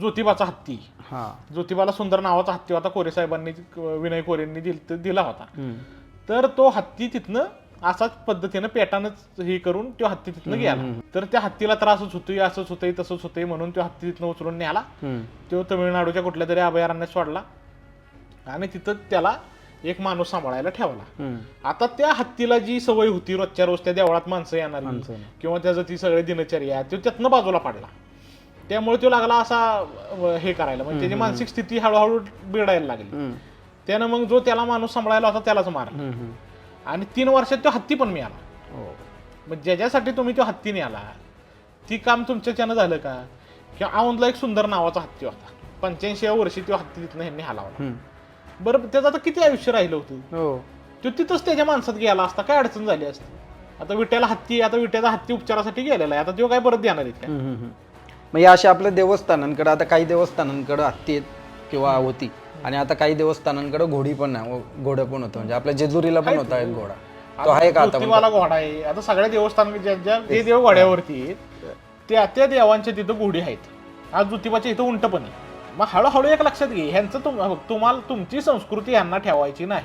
ज्योतिबाचा हत्ती. ज्योतिबाला सुंदर नावाचा हत्ती होता, कोरे साहेबांनी विनय कोरेंनी दिला होता. तर तो हत्ती तिथनं असाच पद्धतीनं पेटानंच हे करून तो हत्ती तिथनं गेला. तर त्या हत्तीला त्रासच होतोय, असंच होतंय, तसंच होतंय म्हणून तो हत्ती तिथनं उचलून न्याला. तो तमिळनाडूच्या कुठल्या तरी अभयारण्यात सोडला आणि तिथं त्याला एक माणूस सांभाळायला ठेवला. आता त्या हत्तीला जी सवय होती रोजच्या रोज त्या देवळात माणसं येणारी किंवा त्याचं ती सगळी दिनचर्या तो त्यातनं बाजूला पडला. त्यामुळे तो लागला असा हे करायला, म्हणजे त्याची मानसिक स्थिती हळूहळू बिघडायला लागली. त्यानं मग जो त्याला माणूस सांभाळायला होता त्यालाच मारला आणि 3 वर्षात तो हत्ती पण मिळाला. मग ज्याच्यासाठी तुम्ही तो हत्ती नेला ती काम तुमच्याच्यानं झालं का? किंवा औंधला एक सुंदर नावाचा हत्ती होता, 85व्या वर्षी तो हत्ती तिथनं ह्यांनी हलावला. बरं त्याचं आता किती आयुष्य राहिलं होतं? तो तिथंच त्याच्या माणसात गेला असता काय अडचण झाली असती? आता विट्याला हत्ती, आता विट्याचा हत्ती उपचारासाठी गेलेला आहे, आता तो काय परत देणार आहेत का? मग या अशा आपल्या देवस्थानांकडे, आता काही देवस्थानांकडे हत्ती आहेत किंवा होती आणि आता काही देवस्थानांकडे घोडी पण नाही, घोडं पण होतं. म्हणजे आपल्या जेजुरीला पण होता एक घोडा, तो आहे का? ज्योतिबाला घोडा आहे. आता सगळ्या देवस्थान ज्या जे देव घोड्यावरती आहेत त्या देवांच्या तिथं घोडी आहेत. आज ज्योतिबाच्या इथं उंट पण आहे. मग हळूहळू एक लक्षात घे, ह्यांचं तुम्हाला तुमची संस्कृती यांना ठेवायची नाही.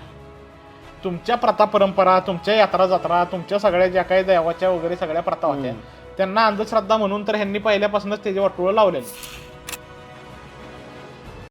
तुमच्या प्रथा परंपरा, तुमच्या यात्रा जत्रा, तुमच्या सगळ्या ज्या काही देवाच्या वगैरे सगळ्या प्रथा होत्या त्यांना अंधश्रद्धा म्हणून तर ह्यांनी पहिल्यापासूनच त्याचे वाटोळं लावलेलं.